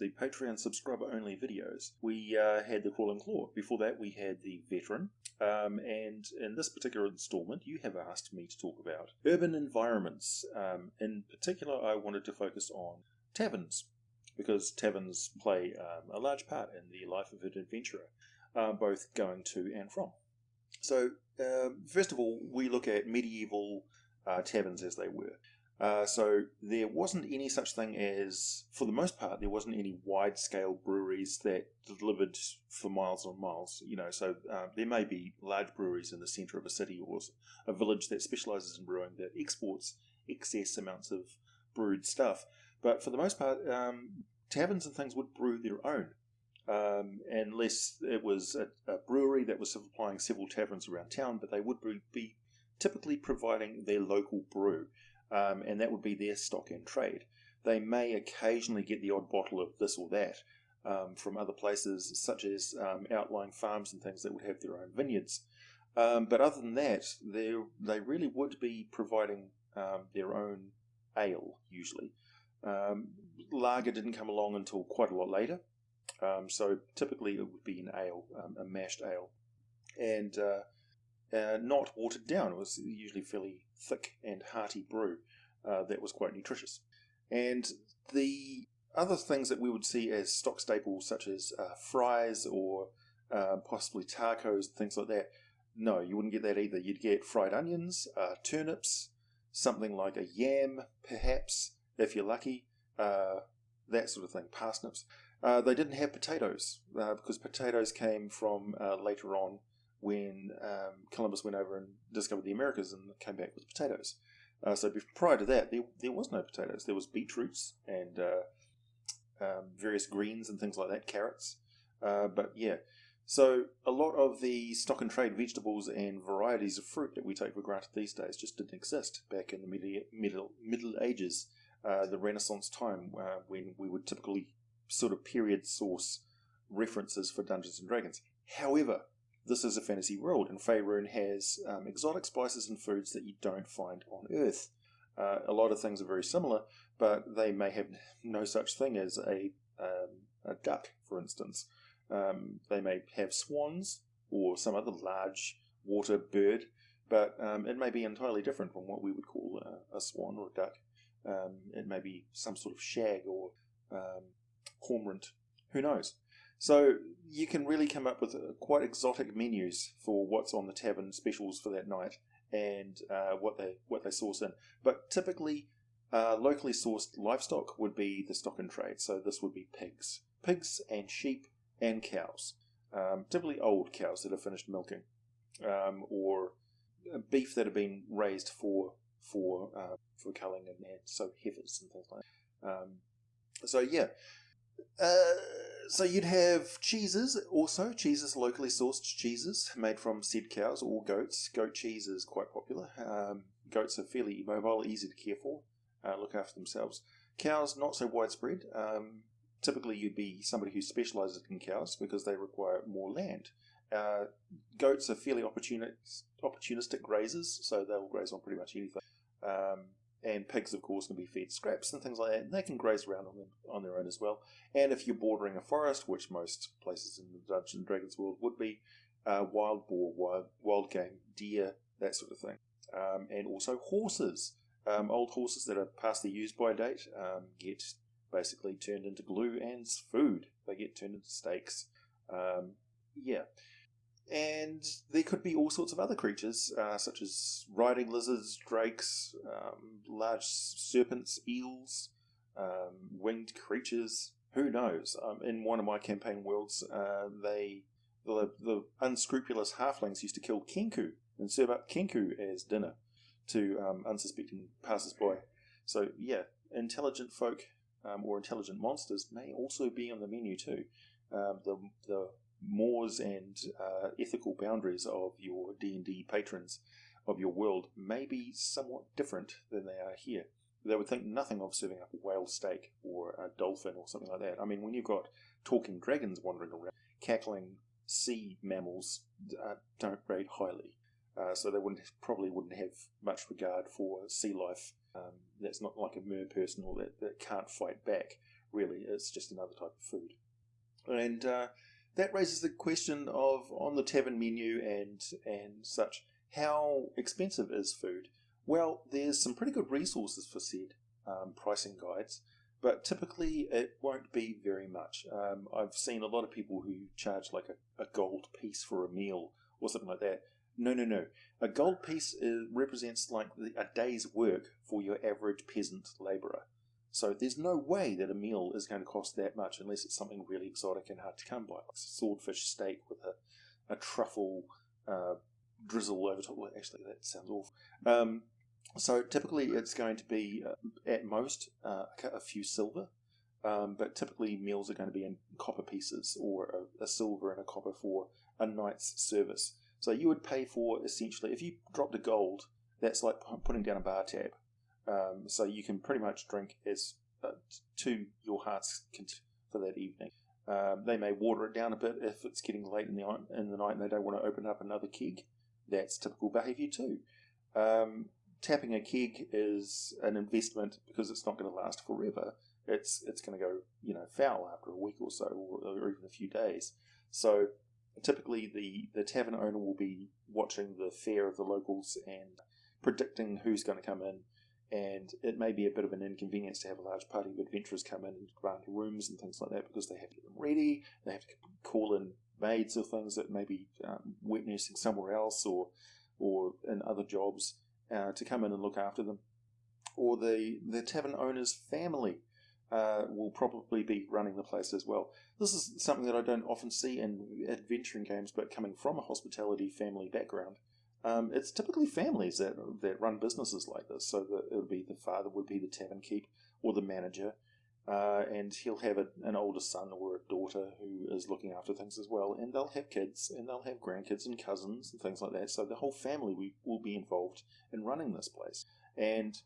the Patreon subscriber-only videos. We had the Crawling Claw. Before that, we had the Veteran. And in this particular installment, you have asked me to talk about urban environments. In particular, I wanted to focus on taverns, because taverns play a large part in the life of an adventurer, both going to and from. So, first of all, we look at medieval taverns as they were. So there wasn't any such thing as, for the most part, there wasn't any wide-scale breweries that delivered for miles on miles. So there may be large breweries in the centre of a city or a village that specialises in brewing that exports excess amounts of brewed stuff. But for the most part, taverns and things would brew their own, unless it was a brewery that was supplying several taverns around town, but they would be typically providing their local brew. And that would be their stock in trade. They may occasionally get the odd bottle of this or that from other places, such as outlying farms and things that would have their own vineyards. But other than that, they really would be providing their own ale, usually. Lager didn't come along until quite a lot later. So typically it would be an ale, a mashed ale. And not watered down. It was usually fairly thick and hearty brew that was quite nutritious. And the other things that we would see as stock staples, such as fries or possibly tacos, things like that, no, you wouldn't get that either. You'd get fried onions, turnips, something like a yam, perhaps, if you're lucky, that sort of thing, parsnips. They didn't have potatoes, because potatoes came from later on, when Columbus went over and discovered the Americas and came back with potatoes. So prior to that, there was no potatoes. There was beetroots and various greens and things like that, carrots. But yeah, so a lot of the stock and trade vegetables and varieties of fruit that we take for granted these days just didn't exist back in the Middle Ages, the Renaissance time, when we would typically sort of period source references for Dungeons and Dragons. However, this is a fantasy world, and Faerun has exotic spices and foods that you don't find on Earth. A lot of things are very similar, but they may have no such thing as a duck, for instance. They may have swans or some other large water bird, but it may be entirely different from what we would call a swan or a duck. It may be some sort of shag or cormorant. Who knows? So you can really come up with quite exotic menus for what's on the tavern specials for that night and what they source in. But typically, locally sourced livestock would be the stock in trade. So this would be pigs and sheep and cows. Typically old cows that have finished milking, or beef that have been raised for culling, and so heifers and things like that. So yeah. So you'd have cheeses, locally sourced cheeses made from said cows or goats. Goat cheese is quite popular. Goats are fairly mobile, easy to care for, look after themselves. Cows, not so widespread. Typically you'd be somebody who specialises in cows because they require more land. Goats are fairly opportunistic grazers, so they'll graze on pretty much anything. And pigs, of course, can be fed scraps and things like that. And they can graze around on their own as well. And if you're bordering a forest, which most places in the Dungeons and Dragons world would be, wild boar, wild game, deer, that sort of thing. And also horses. Old horses that are past their use-by date get basically turned into glue and food. They get turned into steaks. Yeah. And there could be all sorts of other creatures, such as riding lizards, drakes, large serpents, eels, winged creatures. Who knows? In one of my campaign worlds, the unscrupulous halflings used to kill kenku and serve up kenku as dinner to unsuspecting passers-by. So yeah, intelligent folk or intelligent monsters may also be on the menu too. The mores and ethical boundaries of your D&D patrons of your world may be somewhat different than they are here. They would think nothing of serving up a whale steak or a dolphin or something like that. I mean, when you've got talking dragons wandering around, cackling sea mammals don't rate highly. So they probably wouldn't have much regard for sea life that's not like a mer person or that can't fight back, really. It's just another type of food. And that raises the question of, on the tavern menu and such, how expensive is food? Well, there's some pretty good resources for said pricing guides, but typically it won't be very much. I've seen a lot of people who charge like a gold piece for a meal or something like that. No. A gold piece represents like a day's work for your average peasant labourer. So there's no way that a meal is going to cost that much unless it's something really exotic and hard to come by, like a swordfish steak with a truffle drizzle over top. Well, actually, that sounds awful. So typically it's going to be, at most, a few silver. But typically meals are going to be in copper pieces, or a silver and a copper for a night's service. So you would pay for, essentially, if you dropped a gold, that's like putting down a bar tab. So you can pretty much drink as to your heart's content for that evening. They may water it down a bit if it's getting late in the night and they don't want to open up another keg. That's typical behaviour too. Tapping a keg is an investment because it's not going to last forever. It's going to go foul after a week or so, or even a few days. So typically the tavern owner will be watching the fare of the locals and predicting who's going to come in. And it may be a bit of an inconvenience to have a large party of adventurers come in and grant rooms and things like that, because they have to get them ready, they have to call in maids or things that may be wet nursing somewhere else or in other jobs to come in and look after them. Or the tavern owner's family will probably be running the place as well. This is something that I don't often see in adventuring games, but coming from a hospitality family background, it's typically families that run businesses like this. So the father would be the tavern keep or the manager, and he'll have an older son or a daughter who is looking after things as well, and they'll have kids and they'll have grandkids and cousins and things like that. So the whole family will be involved in running this place, and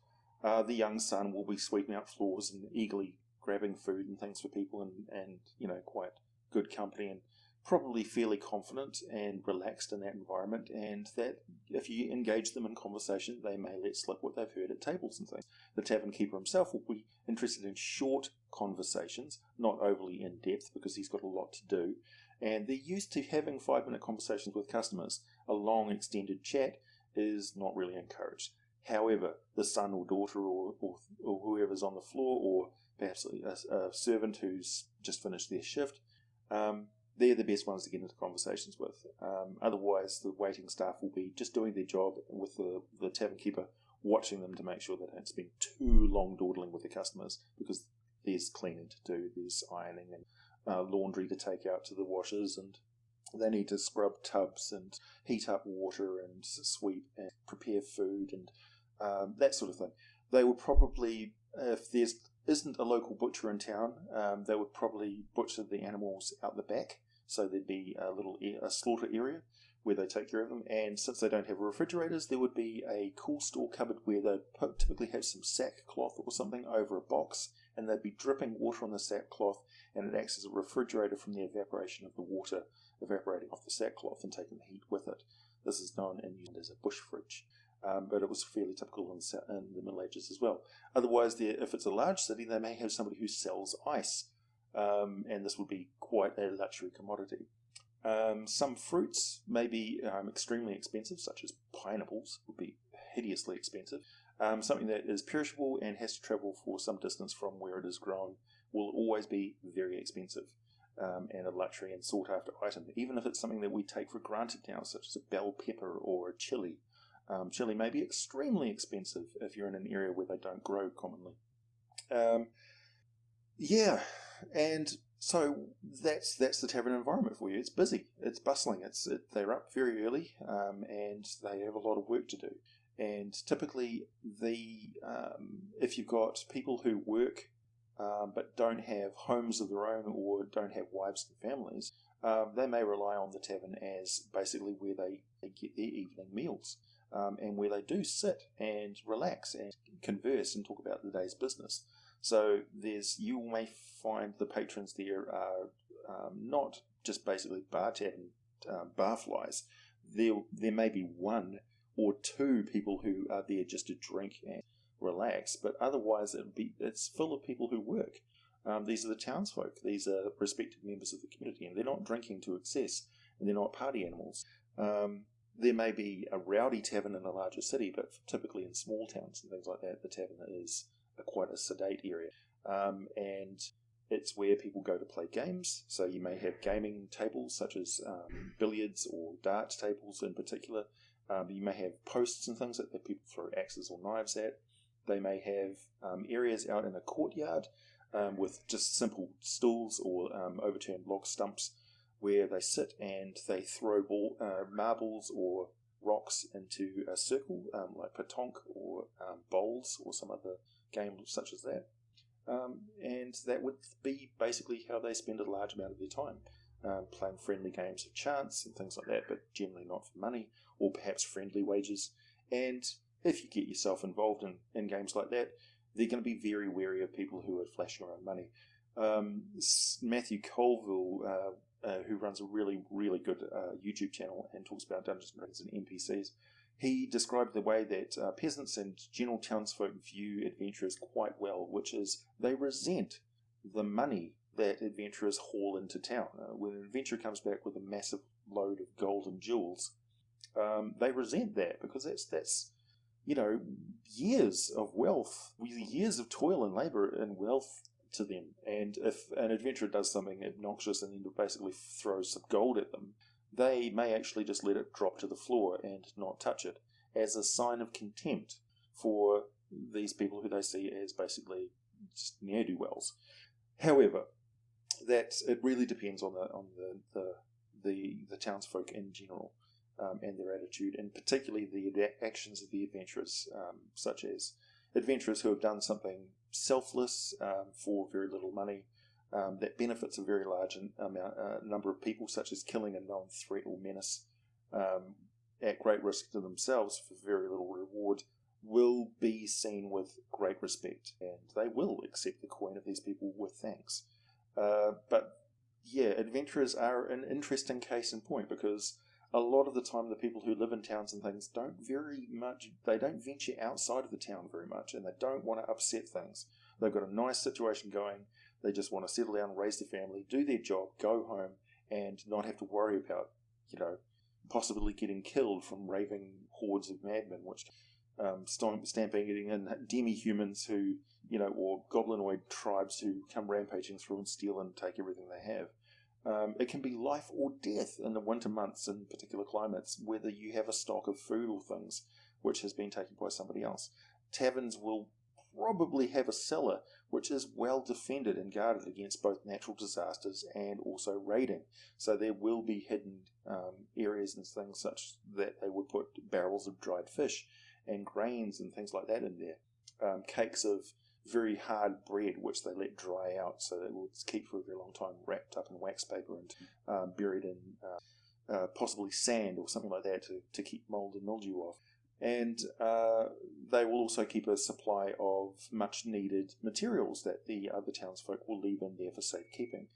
the young son will be sweeping up floors and eagerly grabbing food and things for people, and quite good company, and probably fairly confident and relaxed in that environment, and that if you engage them in conversation, they may let slip what they've heard at tables and things. The tavern keeper himself will be interested in short conversations, not overly in-depth, because he's got a lot to do, and they're used to having 5-minute conversations with customers. A long extended chat is not really encouraged. However, the son or daughter or whoever's on the floor, or perhaps a servant who's just finished their shift, they're the best ones to get into conversations with. Otherwise, the waiting staff will be just doing their job with the tavern keeper, watching them to make sure they don't spend too long dawdling with the customers, because there's cleaning to do, there's ironing and laundry to take out to the washers, and they need to scrub tubs and heat up water and sweep and prepare food and that sort of thing. They would probably, if there isn't a local butcher in town, they would probably butcher the animals out the back. So there'd be a slaughter area where they take care of them. And since they don't have refrigerators, there would be a cool store cupboard where they typically have some sackcloth or something over a box, and they'd be dripping water on the sackcloth, and it acts as a refrigerator from the evaporation of the water evaporating off the sackcloth and taking the heat with it. This is known and used as a bush fridge. But it was fairly typical in the Middle Ages as well. Otherwise, if it's a large city, they may have somebody who sells ice, and this would be quite a luxury commodity. Some fruits may be extremely expensive, such as pineapples would be hideously expensive. Something that is perishable and has to travel for some distance from where it is grown will always be very expensive, and a luxury and sought after item, even if it's something that we take for granted now, such as a bell pepper or a chili. Chili may be extremely expensive if you're in an area where they don't grow commonly. And so that's the tavern environment for you. It's busy, it's bustling, they're up very early, and they have a lot of work to do. And typically, if you've got people who work but don't have homes of their own or don't have wives and families, they may rely on the tavern as basically where they get their evening meals. And where they do sit and relax and converse and talk about the day's business. So you may find the patrons there are not just basically bar tavern barflies. There may be 1 or 2 people who are there just to drink and relax, but otherwise it's full of people who work. These are the townsfolk. These are respected members of the community, and they're not drinking to excess, and they're not party animals. There may be a rowdy tavern in a larger city, but typically in small towns and things like that, the tavern is quite a sedate area. And it's where people go to play games. So you may have gaming tables such as billiards or dart tables in particular. You may have posts and things that people throw axes or knives at. They may have areas out in a courtyard with just simple stools or overturned log stumps where they sit and they throw marbles or rocks into a circle, like petanque or bowls or some other game such as that. And that would be basically how they spend a large amount of their time, playing friendly games of chance and things like that, but generally not for money, or perhaps friendly wages. And if you get yourself involved in games like that, they're going to be very wary of people who are flashing around money. Matthew Colville, who runs a really, really good YouTube channel and talks about Dungeons & Dragons and NPCs, he described the way that peasants and general townsfolk view adventurers quite well, which is they resent the money that adventurers haul into town. When an adventurer comes back with a massive load of gold and jewels, they resent that because that's years of wealth, years of toil and labour and wealth to them. And if an adventurer does something obnoxious and then basically throws some gold at them, they may actually just let it drop to the floor and not touch it as a sign of contempt for these people who they see as basically just ne'er-do-wells. However, it really depends on the townsfolk in general and their attitude, and particularly the actions of the adventurers, such as adventurers who have done something selfless for very little money, that benefits a very large number of people, such as killing a known threat or menace at great risk to themselves for very little reward, will be seen with great respect, and they will accept the coin of these people with thanks. But yeah, adventurers are an interesting case in point, because a lot of the time the people who live in towns and things don't venture outside of the town very much, and they don't want to upset things. They've got a nice situation going. They just want to settle down, raise their family, do their job, go home, and not have to worry about, possibly getting killed from raving hordes of madmen, which stampeding in demi-humans who, or goblinoid tribes who come rampaging through and steal and take everything they have. It can be life or death in the winter months in particular climates, whether you have a stock of food or things which has been taken by somebody else. Taverns will probably have a cellar which is well defended and guarded against both natural disasters and also raiding. So there will be hidden areas and things such that they would put barrels of dried fish and grains and things like that in there. Cakes of very hard bread which they let dry out so that it will keep for a very long time, wrapped up in wax paper and buried in possibly sand or something like that to keep mould and mildew off. And they will also keep a supply of much needed materials that the other townsfolk will leave in there for safekeeping.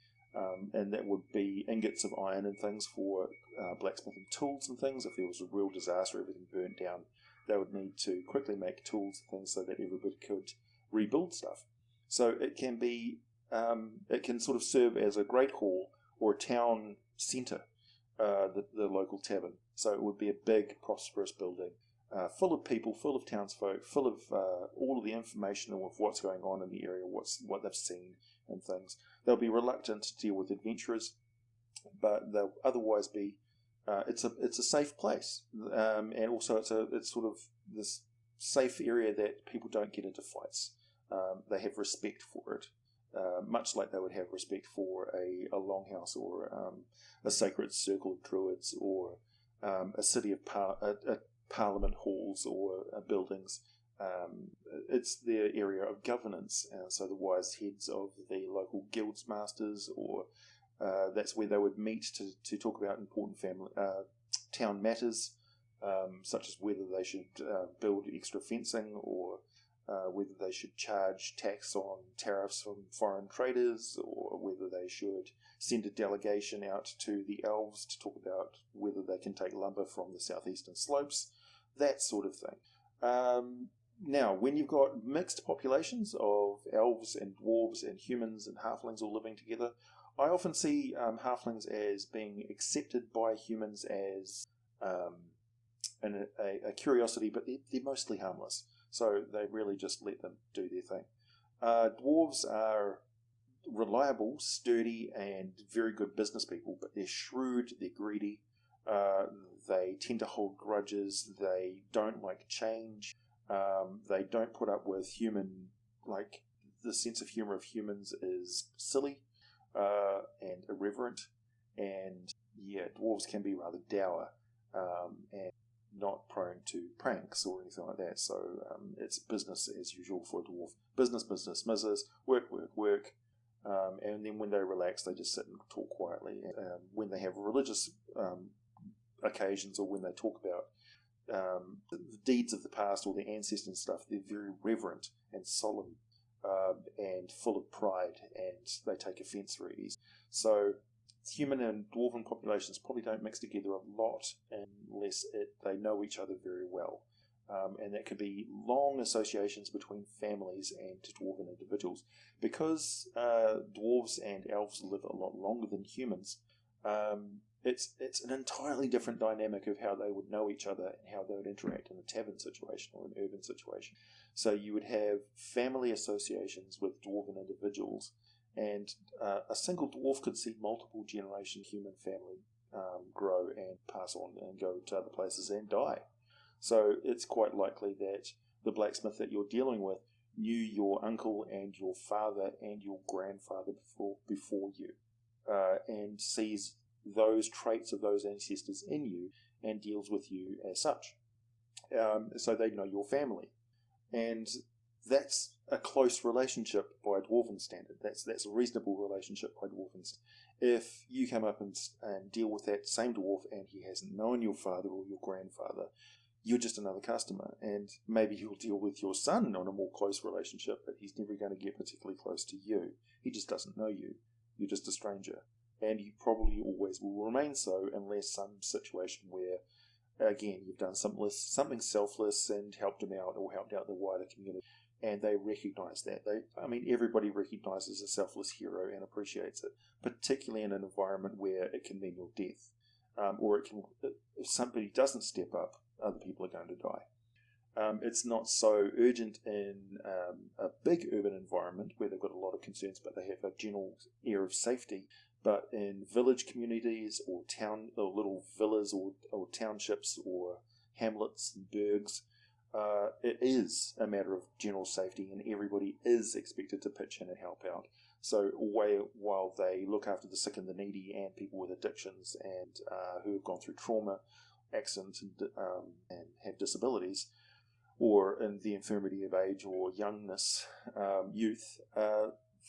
And that would be ingots of iron and things for blacksmithing tools and things. If there was a real disaster, everything burnt down, they would need to quickly make tools and things so that everybody could rebuild stuff. So it can be, it can sort of serve as a great hall or a town centre, the local tavern. So it would be a big, prosperous building, full of people, full of townsfolk, full of all of the information of what's going on in the area, what they've seen and things. They'll be reluctant to deal with adventurers, but they'll otherwise be. It's a safe place, and also it's sort of this safe area that people don't get into fights. They have respect for it, much like they would have respect for a longhouse or a sacred circle of druids or a city of parliament halls or buildings. It's their area of governance, so the wise heads of the local guilds masters, or that's where they would meet to talk about important town matters, such as whether they should build extra fencing or whether they should charge tax on tariffs from foreign traders, or whether they should send a delegation out to the elves to talk about whether they can take lumber from the southeastern slopes, that sort of thing. Now, when you've got mixed populations of elves and dwarves and humans and halflings all living together, I often see halflings as being accepted by humans as a curiosity, but they're mostly harmless. So they really just let them do their thing. Dwarves are reliable, sturdy, and very good business people, but they're shrewd, they're greedy, they tend to hold grudges, they don't like change, they don't put up with the sense of humour of humans is silly and irreverent, and dwarves can be rather dour and not prone to pranks or anything like that, so it's business as usual for a dwarf. Business, work, and then when they relax, they just sit and talk quietly. When they have religious occasions or when they talk about the deeds of the past or their ancestors and stuff, they're very reverent and solemn and full of pride, and they take offence very easily. So human and dwarven populations probably don't mix together a lot unless they know each other very well. And that could be long associations between families and dwarven individuals. Because dwarves and elves live a lot longer than humans, it's an entirely different dynamic of how they would know each other and how they would interact in a tavern situation or an urban situation. So you would have family associations with dwarven individuals, and a single dwarf could see multiple generations of human family grow and pass on and go to other places and die. So it's quite likely that the blacksmith that you're dealing with knew your uncle and your father and your grandfather before you, and sees those traits of those ancestors in you and deals with you as such. So they know your family. And that's a close relationship by a dwarven standard. That's a reasonable relationship by dwarven standard. If you come up and deal with that same dwarf and he hasn't known your father or your grandfather, you're just another customer, and maybe he'll deal with your son on a more close relationship, but he's never going to get particularly close to you. He just doesn't know you. You're just a stranger. And you probably always will remain so unless some situation where, again, you've done something selfless and helped him out or helped out the wider community, and they recognise that. Everybody recognises a selfless hero and appreciates it, particularly in an environment where it can mean your death. Or it can, if somebody doesn't step up, other people are going to die. It's not so urgent in a big urban environment where they've got a lot of concerns, but they have a general air of safety. But in village communities or little villas or townships or hamlets and burgs, it is a matter of general safety, and everybody is expected to pitch in and help out. So while they look after the sick and the needy and people with addictions and who have gone through trauma, accident, and have disabilities, or in the infirmity of age or youngness, youth,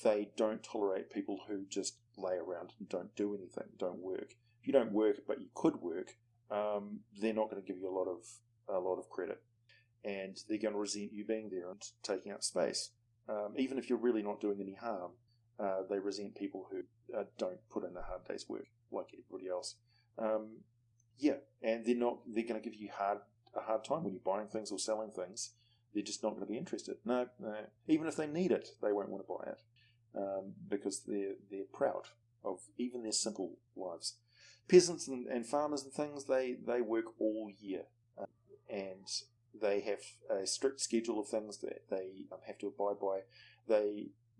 they don't tolerate people who just lay around and don't do anything, don't work. If you don't work but you could work, they're not going to give you a lot of credit, and they're going to resent you being there and taking up space. Even if you're really not doing any harm, they resent people who don't put in a hard day's work like everybody else. And they're going to give you a hard time when you're buying things or selling things. They're just not going to be interested. No. Even if they need it, they won't want to buy it because they're proud of even their simple lives. Peasants and farmers and things, they work all year, and they have a strict schedule of things that they have to abide by.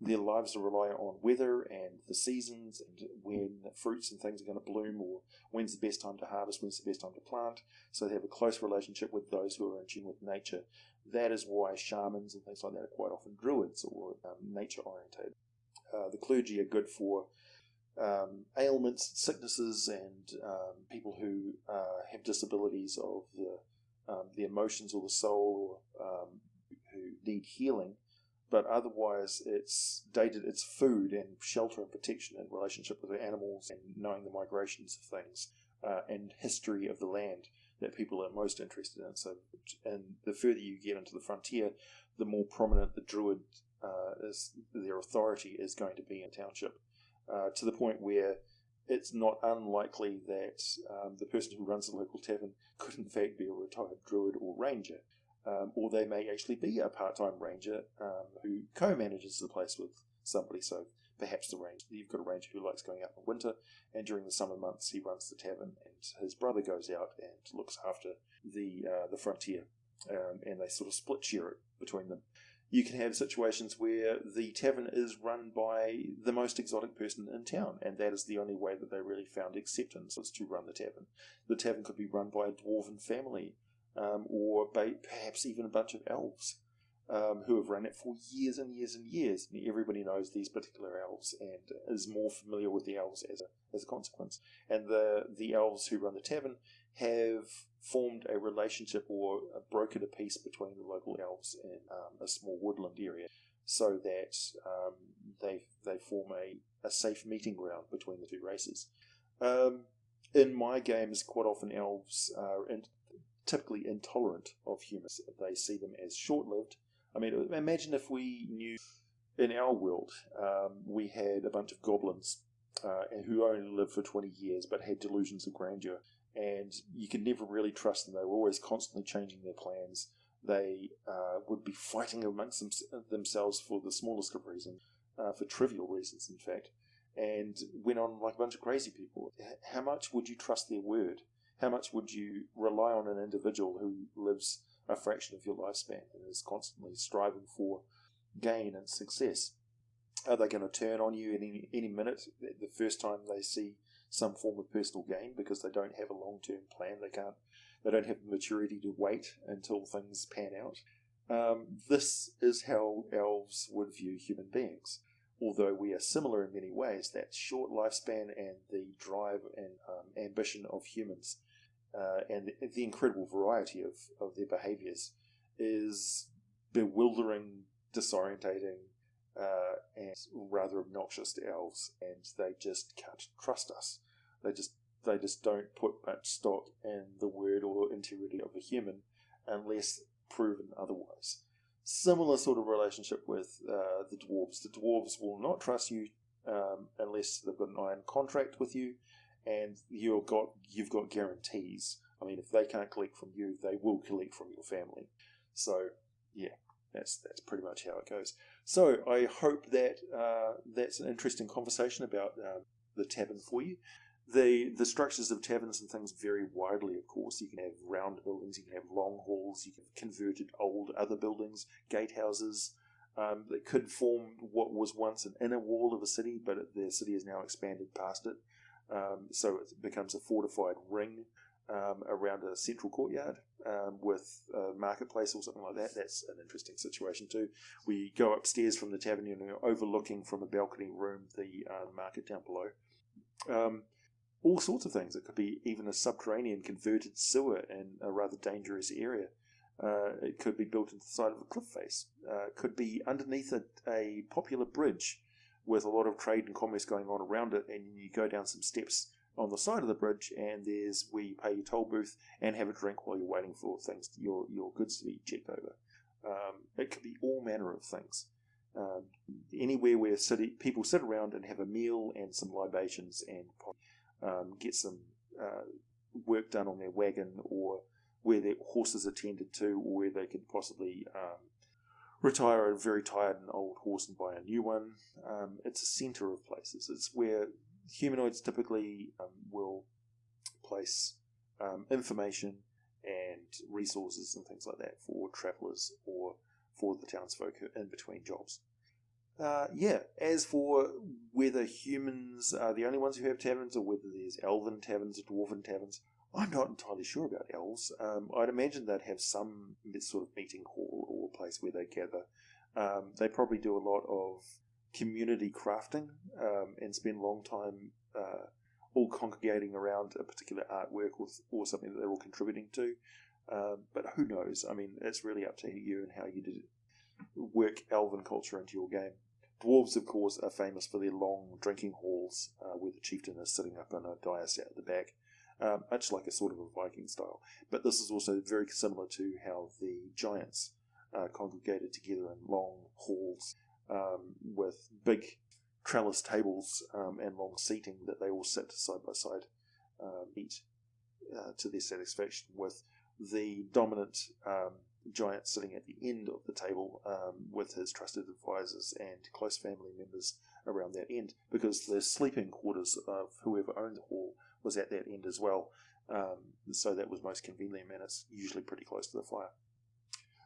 Their lives rely on weather and the seasons and when fruits and things are going to bloom, or when's the best time to harvest, when's the best time to plant. So they have a close relationship with those who are in tune with nature. That is why shamans and things like that are quite often druids or nature-orientated. The clergy are good for ailments, sicknesses, and people who have disabilities of the emotions or the soul, or who need healing. But otherwise, it's food and shelter and protection and relationship with the animals and knowing the migrations of things and history of the land that people are most interested in. So, and the further you get into the frontier, the more prominent the druid their authority is going to be in township, to the point where it's not unlikely that the person who runs the local tavern could in fact be a retired druid or ranger. or they may actually be a part-time ranger who co-manages the place with somebody. So perhaps you've got a ranger who likes going out in winter, and during the summer months he runs the tavern, and his brother goes out and looks after the frontier, and they sort of split share it between them. You can have situations where the tavern is run by the most exotic person in town, and that is the only way that they really found acceptance, was to run the tavern. The tavern could be run by a dwarven family, or perhaps even a bunch of elves who have run it for years and years and years. And everybody knows these particular elves and is more familiar with the elves as a consequence. And the elves who run the tavern have formed a relationship or brokered a peace between the local elves and a small woodland area, so that they form a safe meeting ground between the two races. In my games, quite often elves are typically intolerant of humans. They see them as short-lived. I mean, imagine if we knew in our world we had a bunch of goblins who only lived for 20 years but had delusions of grandeur, and you could never really trust them. They were always constantly changing their plans. They would be fighting amongst themselves for the smallest of reasons, for trivial reasons, in fact, and went on like a bunch of crazy people. How much would you trust their word? How much would you rely on an individual who lives a fraction of your lifespan and is constantly striving for gain and success? Are they going to turn on you any minute, the first time they see some form of personal gain, because they don't have a long-term plan? They don't have the maturity to wait until things pan out. This is how elves would view human beings. Although we are similar in many ways, that short lifespan and the drive and ambition of humans and the incredible variety of their behaviours is bewildering, disorientating, and rather obnoxious to elves, and they just can't trust us. They just don't put much stock in the word or integrity of a human unless proven otherwise. Similar sort of relationship with the dwarves. The dwarves will not trust you unless they've got an iron contract with you, and you've got guarantees. I mean, if they can't collect from you, they will collect from your family. So, yeah, that's pretty much how it goes. So, I hope that that's an interesting conversation about the tavern for you. The structures of taverns and things vary widely, of course. You can have round buildings, you can have long halls, you can have converted old other buildings, gatehouses, that could form what was once an inner wall of a city, but the city has now expanded past it. So it becomes a fortified ring around a central courtyard with a marketplace or something like that. That's an interesting situation too. We go upstairs from the tavern and you're overlooking from a balcony room the market down below. All sorts of things. It could be even a subterranean converted sewer in a rather dangerous area. It could be built into the side of a cliff face. It could be underneath a popular bridge with a lot of trade and commerce going on around it, and you go down some steps on the side of the bridge, and there's where you pay your toll booth and have a drink while you're waiting for your goods to be checked over. It could be all manner of things. Anywhere where people sit around and have a meal and some libations and get some work done on their wagon, or where their horses are tended to, or where they could possibly retire a very tired and old horse and buy a new one. It's a centre of places. It's where humanoids typically will place information and resources and things like that for travellers or for the townsfolk in between jobs. As for whether humans are the only ones who have taverns, or whether there's elven taverns or dwarven taverns, I'm not entirely sure about elves. I'd imagine they'd have some sort of meeting hall or place where they gather. They probably do a lot of community crafting and spend a long time all congregating around a particular artwork or something that they're all contributing to. But who knows? I mean, it's really up to you and how you work elven culture into your game. Dwarves, of course, are famous for their long drinking halls where the chieftain is sitting up on a dais out the back, much like a sort of a Viking style. But this is also very similar to how the giants congregated together in long halls with big trellis tables and long seating that they all sit side by side, eat to their satisfaction, with the dominant giant sitting at the end of the table with his trusted advisors and close family members around that end, because the sleeping quarters of whoever owned the hall was at that end as well. So that was most convenient, and it's usually pretty close to the fire.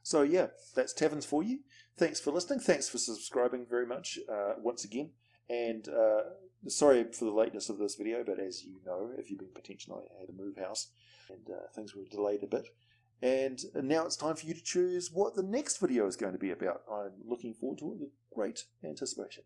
So yeah, that's Taverns for you. Thanks for listening. Thanks for subscribing very much once again. And sorry for the lateness of this video, but as you know, if you've been patient, I had to move house and things were delayed a bit. And now it's time for you to choose what the next video is going to be about. I'm looking forward to it with great anticipation.